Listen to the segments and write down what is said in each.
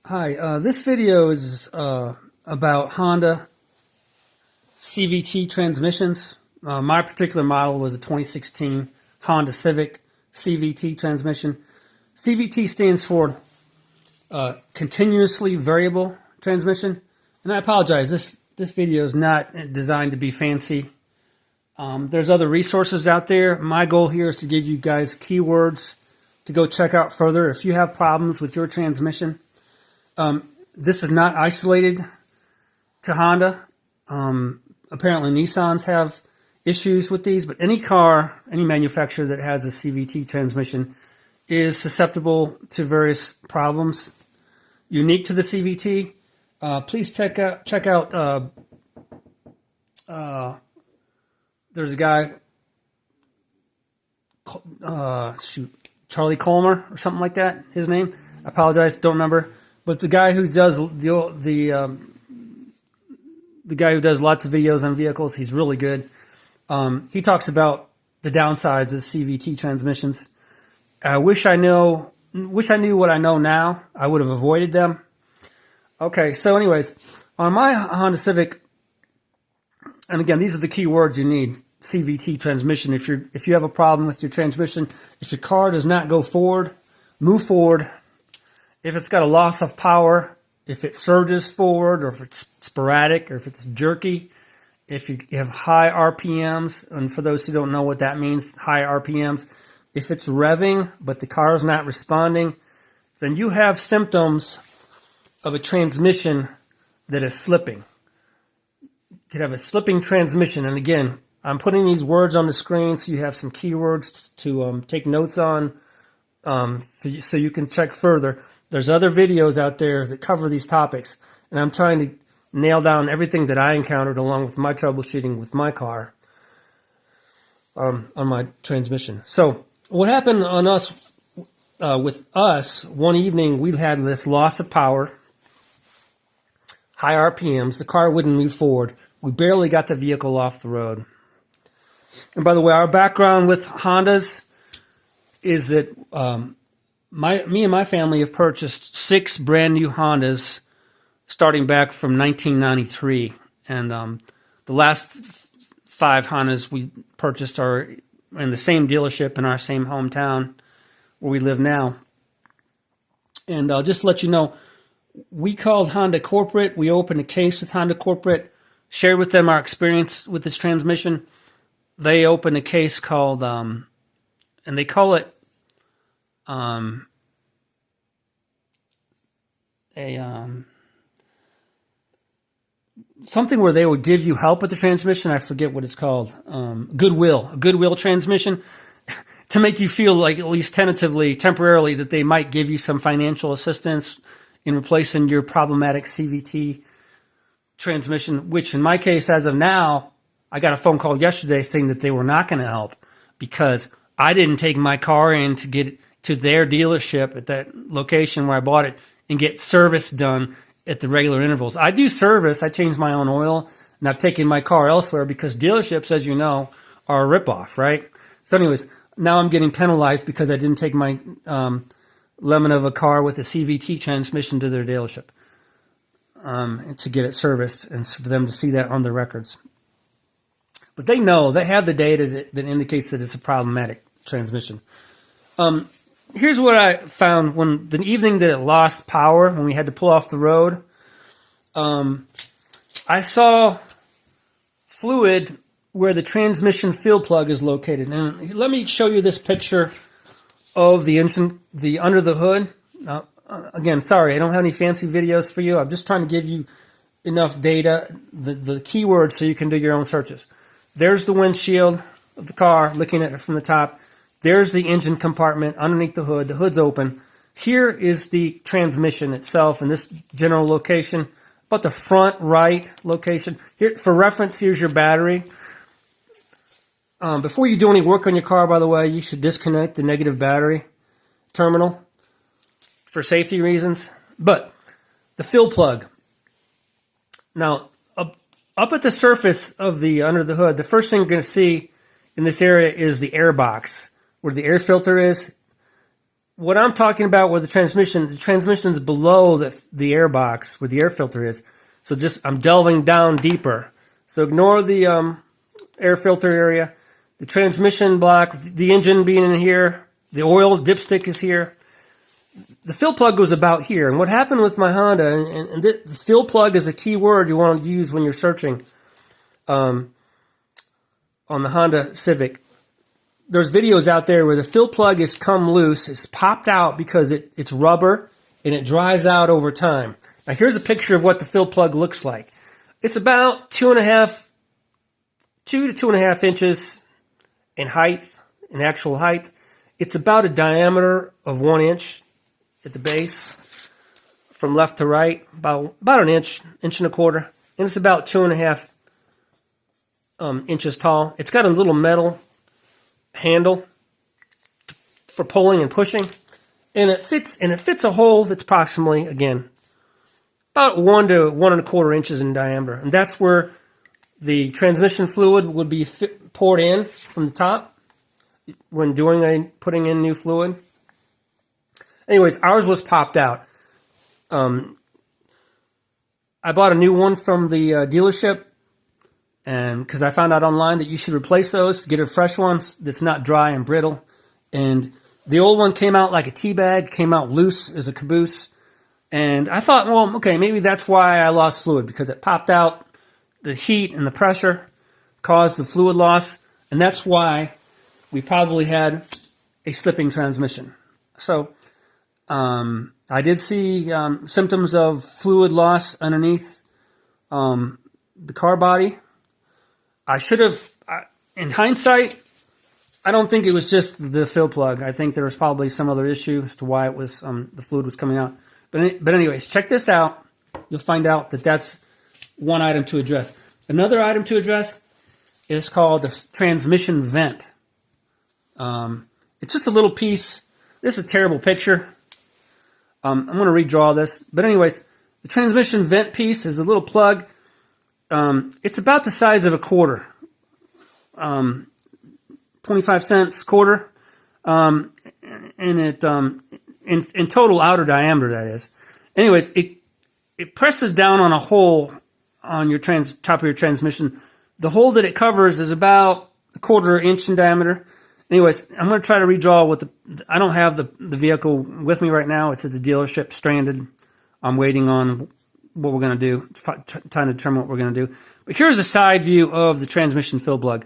Hi, this video is about Honda CVT transmissions. My particular model was a 2016 Honda Civic CVT transmission. CVT stands for continuously variable transmission. And I apologize, this video is not designed to be fancy. There's other resources out there. My goal here is to give you guys keywords to go check out further. If you have problems with your transmission, this is not isolated to Honda. Apparently Nissans have issues with these, but any car, any manufacturer that has a CVT transmission is susceptible to various problems unique to the CVT. Please check out there's a guy, Charlie Colmer or something like that, his name. I apologize, don't remember. But the guy who does the guy who does lots of videos on vehicles, he's really good. He talks about the downsides of CVT transmissions. I wish I knew what I know now. I would have avoided them. Okay, so anyways, on my Honda Civic, and again, these are the key words you need. CVT transmission. If you have a problem with your transmission, if your car does not go forward, move forward. If it's got a loss of power, if it surges forward, or if it's sporadic, or if it's jerky, if you have high RPMs, and for those who don't know what that means, high RPMs, if it's revving but the car is not responding, then you have symptoms of a transmission that is slipping. You could have a slipping transmission, and again, I'm putting these words on the screen so you have some keywords to take notes on, so you can check further. There's other videos out there that cover these topics, and I'm trying to nail down everything that I encountered along with my troubleshooting with my car on my transmission. So what happened on us, with us, one evening we had this loss of power, high RPMs, the car wouldn't move forward. We barely got the vehicle off the road. And by the way, our background with Hondas is that me and my family have purchased 6 brand new Hondas starting back from 1993. And the last 5 Hondas we purchased are in the same dealership in our same hometown where we live now. And just to let you know, we called Honda Corporate. We opened a case with Honda Corporate, shared with them our experience with this transmission. They opened a case called, and they call it something where they would give you help with the transmission. I forget what it's called. Goodwill, a Goodwill transmission, to make you feel like, at least tentatively, temporarily, that they might give you some financial assistance in replacing your problematic CVT transmission, which in my case, as of now, I got a phone call yesterday saying that they were not going to help because I didn't take my car in to get to their dealership at that location where I bought it and get service done at the regular intervals. I do service. I change my own oil, and I've taken my car elsewhere because dealerships, as you know, are a ripoff, right? So anyways, now I'm getting penalized because I didn't take my lemon of a car with a CVT transmission to their dealership to get it serviced and for them to see that on their records. But they know, they have the data that indicates that it's a problematic transmission. Here's what I found when the evening that it lost power, when we had to pull off the road. I saw fluid where the transmission field plug is located. And let me show you this picture of the engine, the under the hood. Now, again, sorry, I don't have any fancy videos for you. I'm just trying to give you enough data, the keywords, so you can do your own searches. There's the windshield of the car, looking at it from the top. There's the engine compartment underneath the hood. The hood's open. Here is the transmission itself in this general location, about the front right location. Here, for reference, here's your battery. Before you do any work on your car, by the way, you should disconnect the negative battery terminal for safety reasons. But the fill plug. Now, up at the surface of the under the hood, the first thing you're going to see in this area is the air box, where the air filter is. what I'm talking about with the transmission's below the air box where the air filter is. So I'm delving down deeper. So ignore the air filter area. The transmission block, the engine being in here, the oil dipstick is here. The fill plug was about here. And what happened with my Honda, and the fill plug is a key word you want to use when you're searching on the Honda Civic. There's videos out there where the fill plug is come loose. It's popped out because it's rubber and it dries out over time. Now here's a picture of what the fill plug looks like. It's about 2 to 2.5 inches in height, in actual height. It's about a diameter of 1 inch at the base, from left to right, about an inch, inch and a quarter, and it's about 2.5 inches tall. It's got a little metal handle for pulling and pushing, and it fits a hole that's approximately, again, about 1 to 1.25 inches in diameter, and that's where the transmission fluid would be poured in from the top when putting in new fluid. Anyways, ours was popped out. I bought a new one from the dealership, and because I found out online that you should replace those, get a fresh one that's not dry and brittle. And the old one came out like a tea bag, came out loose as a caboose. And I thought, well, okay, maybe that's why I lost fluid, because it popped out. The heat and the pressure caused the fluid loss, and that's why we probably had a slipping transmission. So I did see symptoms of fluid loss underneath the car body. I should have, in hindsight, I don't think it was just the fill plug. I think there was probably some other issue as to why it was the fluid was coming out. But anyways, check this out. You'll find out that that's one item to address. Another item to address is called the transmission vent. It's just a little piece. This is a terrible picture. I'm going to redraw this. But anyways, the transmission vent piece is a little plug. It's about the size of a quarter. 25 cents quarter. And it in total outer diameter, that is. Anyways, it presses down on a hole on your top of your transmission. The hole that it covers is about a 1/4 inch in diameter. Anyways, I'm going to try to redraw I don't have the vehicle with me right now. It's at the dealership, stranded. I'm waiting on what we're going to do, trying to determine what we're going to do. But here's a side view of the transmission fill plug.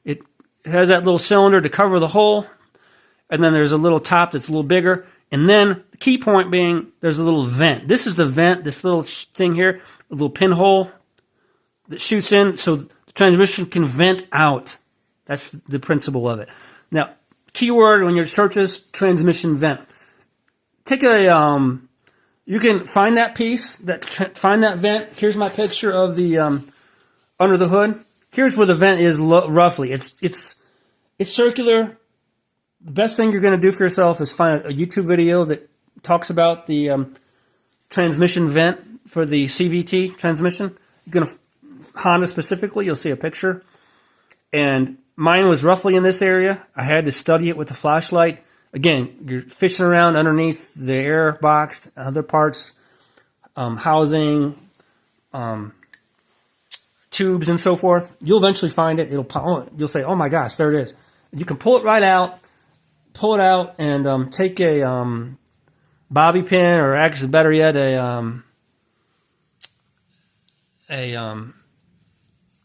It has that little cylinder to cover the hole, and then there's a little top that's a little bigger. And then the key point being there's a little vent. This is the vent, this little thing here, a little pinhole that shoots in so the transmission can vent out. That's the principle of it. Now, keyword when you search this, transmission vent. Take you can find that piece, find that vent. Here's my picture of the under the hood. Here's where the vent is roughly. It's circular. The best thing you're going to do for yourself is find a YouTube video that talks about the transmission vent for the CVT transmission. You're going to Honda specifically, you'll see a picture. And mine was roughly in this area. I had to study it with the flashlight. Again, you're fishing around underneath the air box, other parts, housing, tubes, and so forth. You'll eventually find it. You'll say, "Oh my gosh, there it is." You can pull it right out. Pull it out and take a bobby pin, or actually better yet, a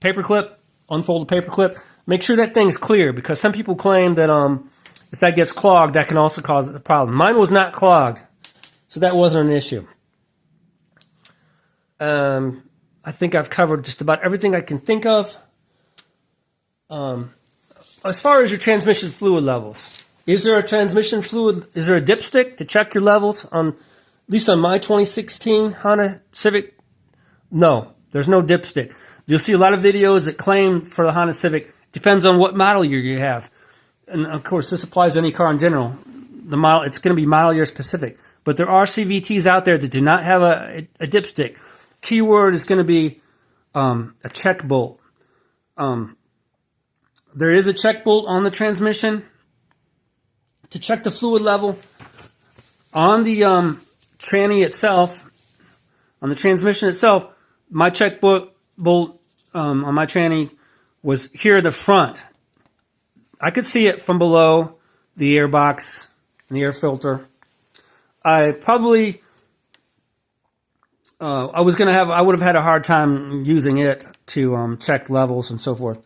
paper clip. Unfold the paper clip. Make sure that thing's clear, because some people claim that if that gets clogged, that can also cause a problem. Mine was not clogged, so that wasn't an issue. I think I've covered just about everything I can think of. As far as your transmission fluid levels, is there a transmission fluid? Is there a dipstick to check your levels on? At least on my 2016 Honda Civic, no, there's no dipstick. You'll see a lot of videos that claim for the Honda Civic. Depends on what model year you have. And of course, this applies to any car in general. The model, it's going to be model year specific. But there are CVTs out there that do not have a dipstick. Keyword is going to be a check bolt. There is a check bolt on the transmission to check the fluid level on the tranny itself, on the transmission itself. My check bolt on my tranny was here at the front. I could see it from below the air box and the air filter. I probably I would have had a hard time using it to check levels and so forth.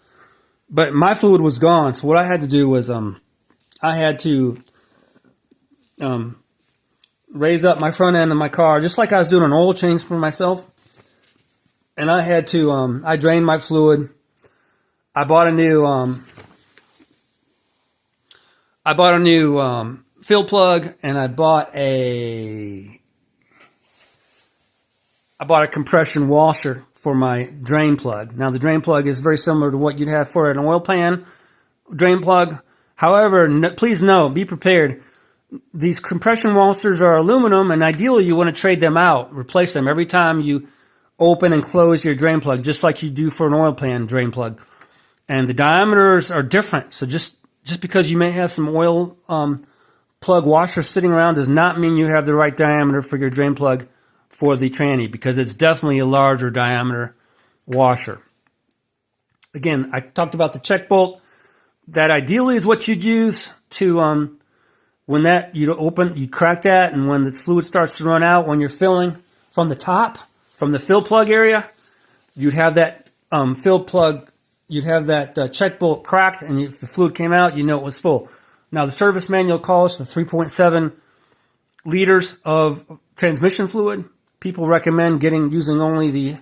But my fluid was gone, so what I had to do was I had to raise up my front end of my car, just like I was doing an oil change for myself. And I had to I drained my fluid. I bought a new fill plug, and I bought a compression washer for my drain plug. Now, the drain plug is very similar to what you'd have for an oil pan drain plug. However, please know, be prepared. These compression washers are aluminum, and ideally you want to trade them out, replace them every time you open and close your drain plug, just like you do for an oil pan drain plug. And the diameters are different, so just because you may have some oil plug washers sitting around does not mean you have the right diameter for your drain plug for the tranny, because it's definitely a larger diameter washer. Again, I talked about the check bolt. That ideally is what you'd use to when that you crack that, and when the fluid starts to run out, when you're filling from the top, from the fill plug area, you'd have that fill plug, you'd have that check bolt cracked, and if the fluid came out, you know it was full. Now, the service manual calls for 3.7 liters of transmission fluid. People recommend using only the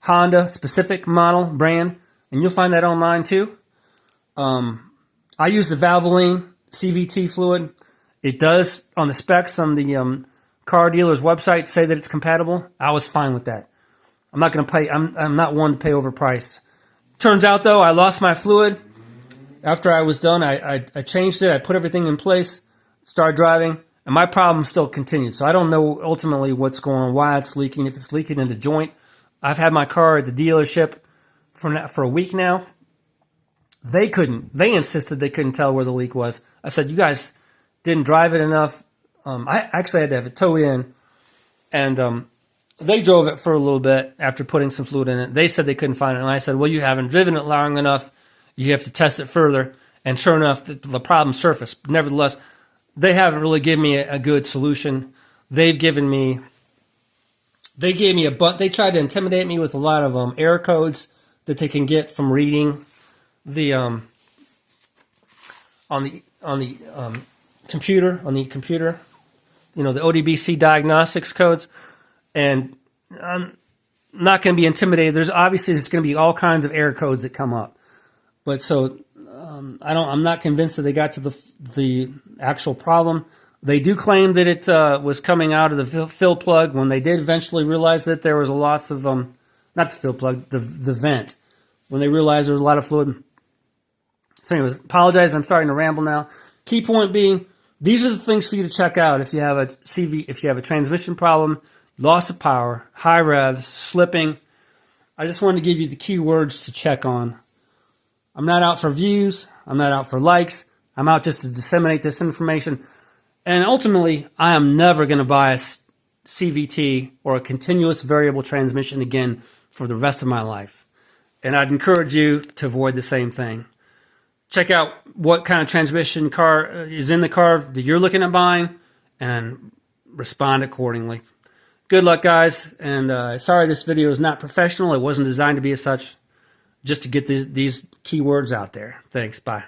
Honda specific model brand, and you'll find that online too. I use the Valvoline CVT fluid. It does, on the specs on the car dealer's website, say that it's compatible. I was fine with that. I'm not going to pay. I'm not one to pay overpriced. Turns out though, I lost my fluid after I was done. I changed it. I put everything in place, started driving, and my problem still continued. So I don't know ultimately what's going on, why it's leaking, if it's leaking in the joint. I've had my car at the dealership for a week now. They insisted they couldn't tell where the leak was. I said, you guys didn't drive it enough. I actually had to have it towed in, and they drove it for a little bit after putting some fluid in it. They said they couldn't find it, and I said, well, you haven't driven it long enough. You have to test it further. And sure enough, the problem surfaced. Nevertheless, they haven't really given me a good solution. They gave me they tried to intimidate me with a lot of error codes that they can get from reading the on the computer, you know, the ODBC diagnostics codes. And I'm not going to be intimidated. There's going to be all kinds of error codes that come up. But so I'm not convinced that they got to the actual problem. They do claim that it was coming out of the fill plug. When they did eventually realize that there was a loss of not the fill plug, the vent. When they realized there was a lot of fluid. So anyways, apologize. I'm starting to ramble now. Key point being, these are the things for you to check out if you have a transmission problem, loss of power, high revs, slipping. I just wanted to give you the key words to check on. I'm not out for views. I'm not out for likes. I'm out just to disseminate this information. And ultimately, I am never going to buy a CVT or a continuous variable transmission again for the rest of my life. And I'd encourage you to avoid the same thing. Check out what kind of transmission car is in the car that you're looking at buying and respond accordingly. Good luck, guys. And sorry this video is not professional. It wasn't designed to be as such. Just to get these keywords out there. Thanks. Bye.